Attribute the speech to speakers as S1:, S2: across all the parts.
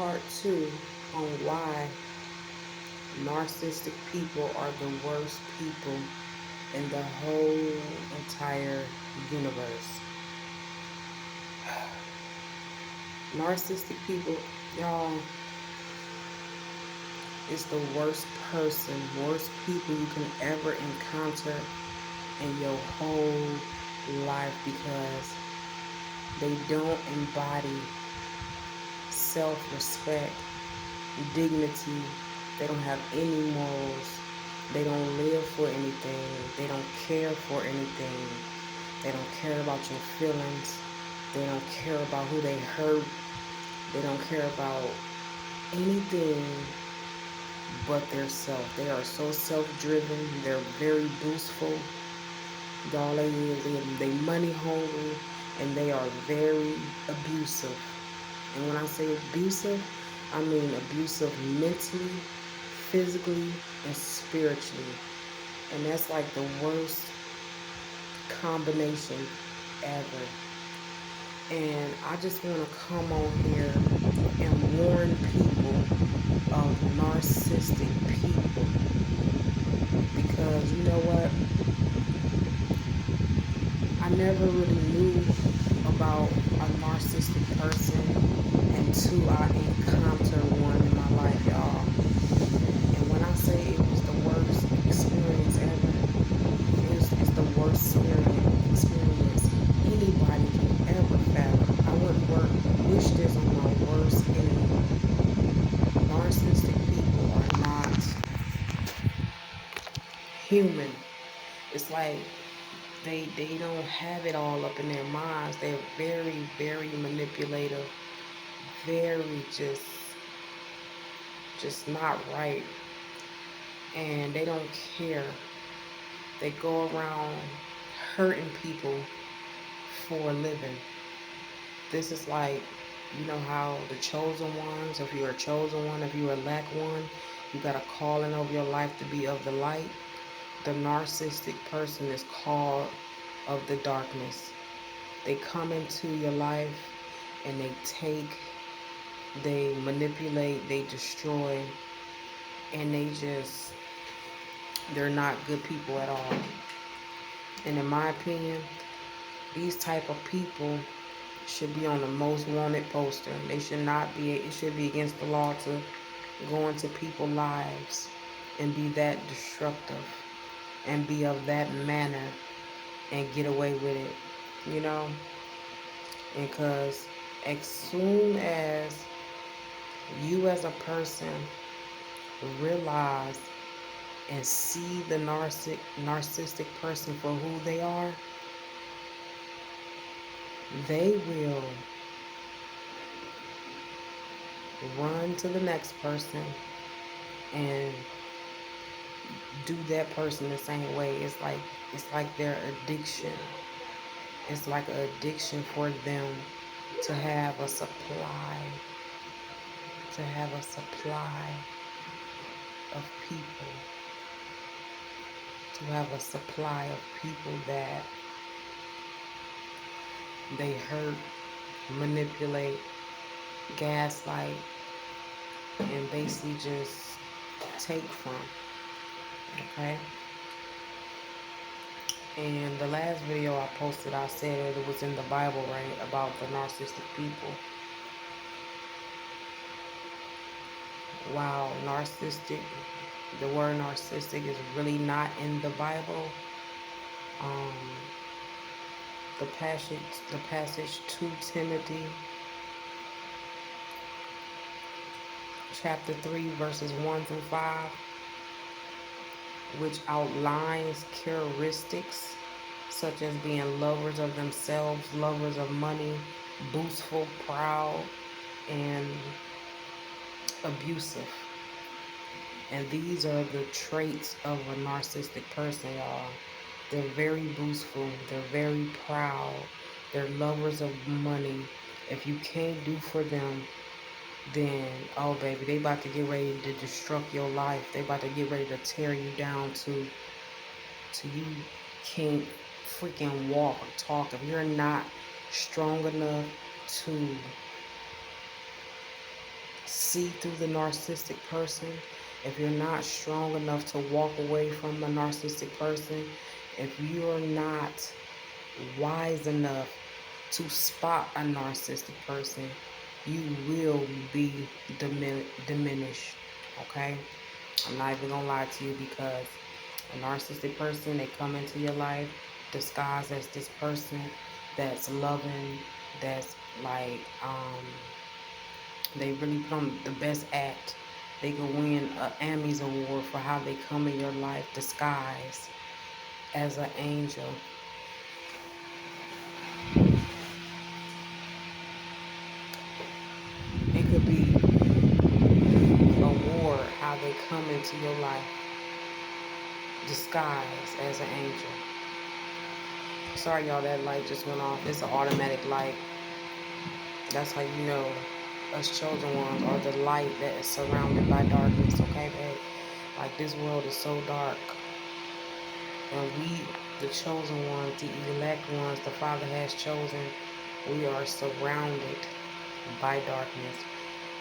S1: part two on why narcissistic people are the worst people in the whole entire universe. Narcissistic people, y'all, is the worst person, worst people you can ever encounter in your whole life because they don't embody self-respect, dignity. They don't have any morals. They don't live for anything. They don't care for anything. They don't care about your feelings. They don't care about who they hurt. They don't care about anything but their self. They are so self-driven. They're very boastful. All they is, they money hungry, and they are very abusive. And when I say abusive, I mean abusive mentally, physically, and spiritually. And that's like the worst combination ever. And I just want to come on here and warn people of narcissistic people. Because you know what? I never really knew about a narcissistic person until I encountered one in my life, y'all. And when I say it was the worst experience ever, it's the worst experience anybody can ever fathom. I wouldn't wish this on my worst enemy. Narcissistic people are not human. It's like they don't have it all up in their minds. They're very, very manipulative, very just not right. And they don't care. They go around hurting people for a living. This is like, you know how the chosen ones, if you're a chosen one, if you're a lack one, you got a calling over your life to be of the light. The narcissistic person is called of the darkness. They come into your life and they manipulate, they destroy, and they're not good people at all. And in my opinion, these type of people should be on the most wanted poster. They should not be, it should be against the law to go into people's lives and be that destructive and be of that manner and get away with it, you know? Because as soon as you as a person realize and see the narcissistic person for who they are, they will run to the next person and do that person the same way. It's like their addiction. It's like an addiction for them to have a supply, of people, to have a supply of people that they hurt, manipulate, gaslight, and basically just take from. Okay? And the last video I posted, I said it was in the Bible, right, about the narcissistic people. Wow, the word narcissistic is really not in the Bible. Um, the passage 2 Timothy chapter 3 verses 1 through 5, which outlines characteristics such as being lovers of themselves, lovers of money, boastful, proud, and abusive. And these are the traits of a narcissistic person, y'all. They're very boastful. They're very proud. They're lovers of money. If you can't do for them, then, oh, baby, they about to get ready to destruct your life. They about to get ready to tear you down to you can't freaking walk or talk. If you're not strong enough to see through the narcissistic person, if you're not strong enough to walk away from a narcissistic person, if you're not wise enough to spot a narcissistic person, you will be diminished. Okay? I'm not even gonna lie to you, because a narcissistic person, they come into your life disguised as this person that's loving, that's like, they really put on the best act. They could win an Emmys award for how they come in your life disguised as an angel. It could be award how they come into your life disguised as an angel. Sorry y'all, that light just went off. It's an automatic light. That's how you know us chosen ones are the light that is surrounded by darkness, okay, babe? Like, this world is so dark. And we, the chosen ones, the elect ones the Father has chosen, we are surrounded by darkness.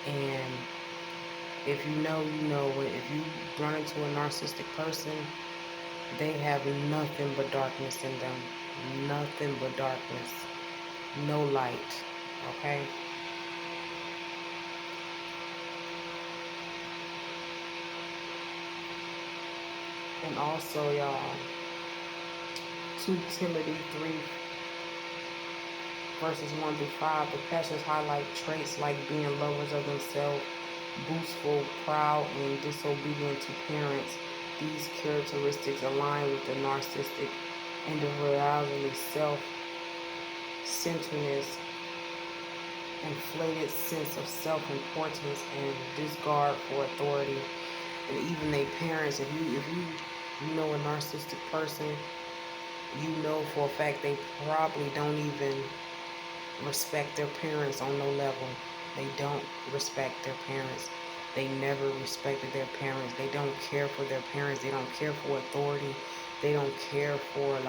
S1: And if you know, you know. If you run into a narcissistic person, they have nothing but darkness in them. Nothing but darkness. No light. Okay? And also, y'all, 2 Timothy 3 verses 1 through 5, the passage highlight traits like being lovers of themselves, boastful, proud, and disobedient to parents. These characteristics align with the narcissistic individuality, self-centeredness, inflated sense of self-importance, and disregard for authority. And even their parents, if you know a narcissistic person, you know for a fact they probably don't even respect their parents on no level. They don't respect their parents. They never respected their parents. They don't care for their parents. They don't care for authority. They don't care for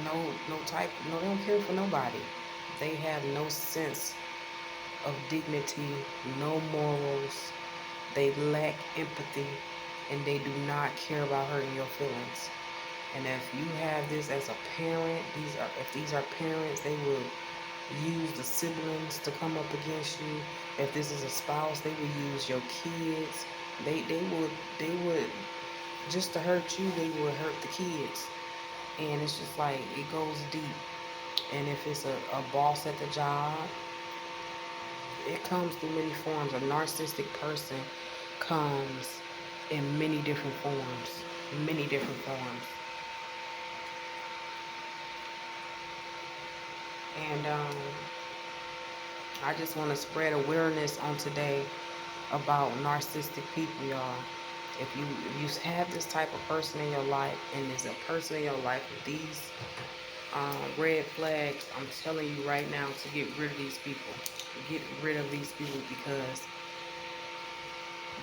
S1: no, they don't care for nobody. They have no sense of dignity, no morals. They lack empathy, and they do not care about hurting your feelings. And if you have this as a parent, if these are parents, they will use the siblings to come up against you. If this is a spouse, they will use your kids. They would just to hurt you, they would hurt the kids. And it's just like, it goes deep. And if it's a boss at the job, it comes through many forms. A narcissistic person comes in many different forms. Many different forms. And I just want to spread awareness on today about narcissistic people, y'all. If you have this type of person in your life, and there's a person in your life with these red flags, I'm telling you right now to get rid of these people. Get rid of these people, because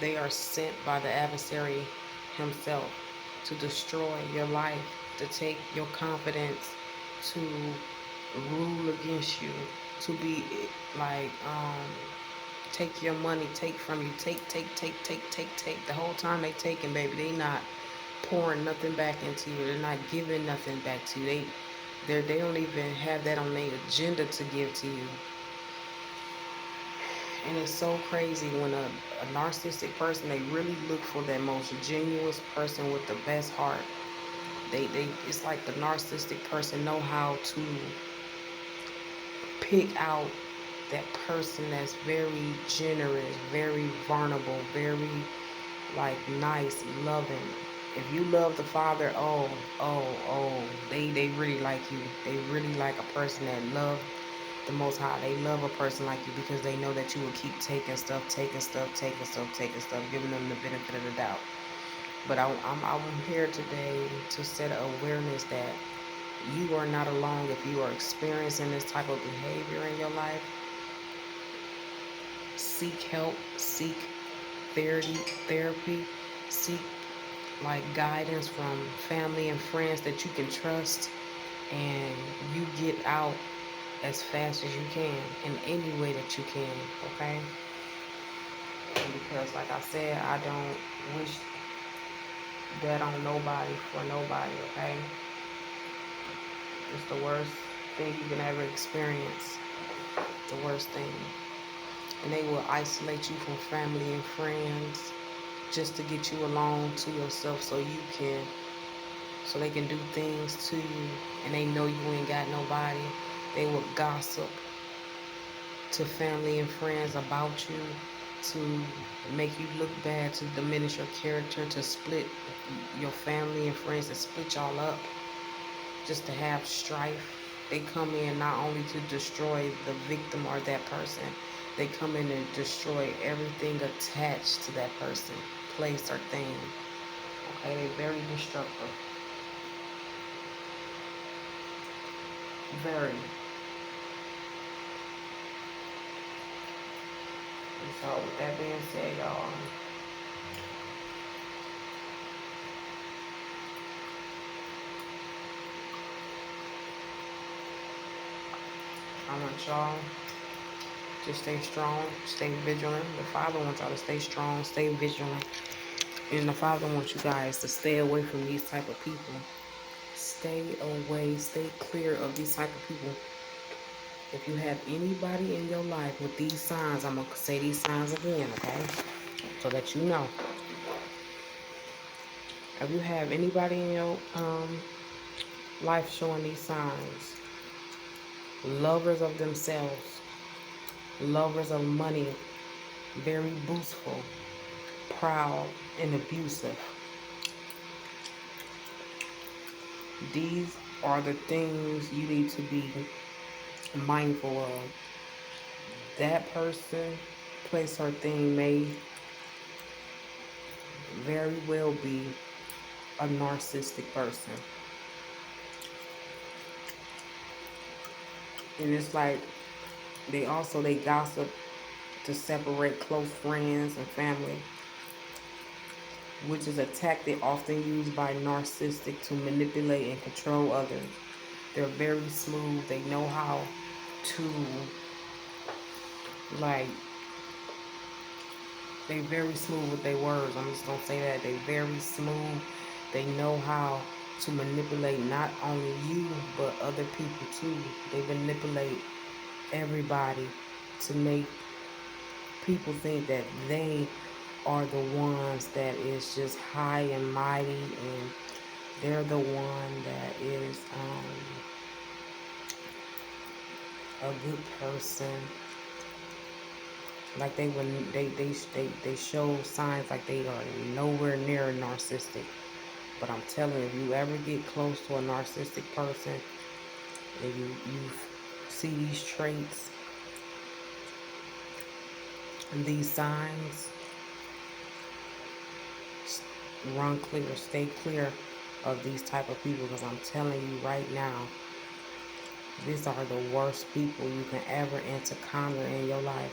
S1: they are sent by the adversary himself to destroy your life, to take your confidence, to rule against you, to be like, take your money, take from you, take. The whole time they taking, baby, they not pouring nothing back into you. They're not giving nothing back to you. They don't even have that on their agenda to give to you. And it's so crazy when a narcissistic person, they really look for that most genuine person with the best heart. It's like the narcissistic person know how to pick out that person that's very generous, very vulnerable, very like nice, loving. If you love the Father, they really like you. They really like a person that love the Most High. They love a person like you, because they know that you will keep taking stuff, giving them the benefit of the doubt. But I'm here today to set awareness that you are not alone. If you are experiencing this type of behavior in your life, seek help, seek therapy, seek like guidance from family and friends that you can trust, and you get out as fast as you can in any way that you can, okay? Because like I said, I don't wish that on nobody for nobody, okay? It's the worst thing you can ever experience. The worst thing. And they will isolate you from family and friends just to get you alone to yourself so they can do things to you, and they know you ain't got nobody. They will gossip to family and friends about you to make you look bad, to diminish your character, to split your family and friends, to split y'all up, just to have strife. They come in not only to destroy the victim or that person, they come in to destroy everything attached to that person, place, or thing. Okay, they're very destructive. Very. And so with that being said, y'all, I want y'all to stay strong, stay vigilant. The Father wants y'all to stay strong, stay vigilant. And the Father wants you guys to stay away from these type of people. Stay away, stay clear of these type of people. If you have anybody in your life with these signs, I'm going to say these signs again, okay? So that you know. If you have anybody in your life showing these signs, lovers of themselves, lovers of money, very boastful, proud, and abusive. These are the things you need to be mindful of. That person, place, or thing may very well be a narcissistic person. And it's like they gossip to separate close friends and family, which is a tactic often used by narcissists to manipulate and control others. They're very smooth. They know how to, like, they very smooth with their words. I'm just gonna say that. They very smooth. They know how to manipulate not only you, but other people too. They manipulate everybody to make people think that they are the ones that is just high and mighty, and they're the one that is a good person. Like they show signs like they are nowhere near narcissistic. But I'm telling you, if you ever get close to a narcissistic person and you see these traits and these signs, run clear, stay clear of these type of people, because I'm telling you right now, these are the worst people you can ever encounter in your life.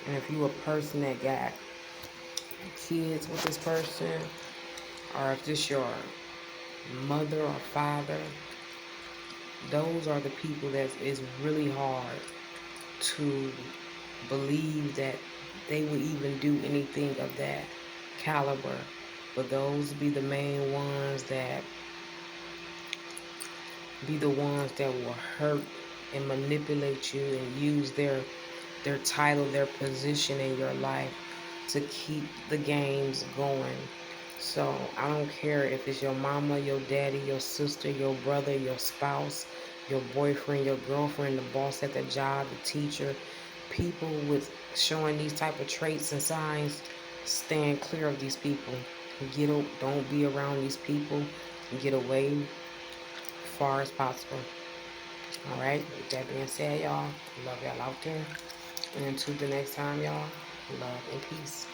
S1: And if you a person that got kids with this person, or if this your mother or father, those are the people that is really hard to believe that they would even do anything of that caliber. But those be the main ones that will hurt and manipulate you and use their title, their position in your life to keep the games going. So I don't care if it's your mama, your daddy, your sister, your brother, your spouse, your boyfriend, your girlfriend, the boss at the job, the teacher. People with showing these type of traits and signs, stand clear of these people. Don't be around these people. Get away as far as possible. All right. With that being said, y'all, love y'all out there. And until the next time, y'all, love and peace.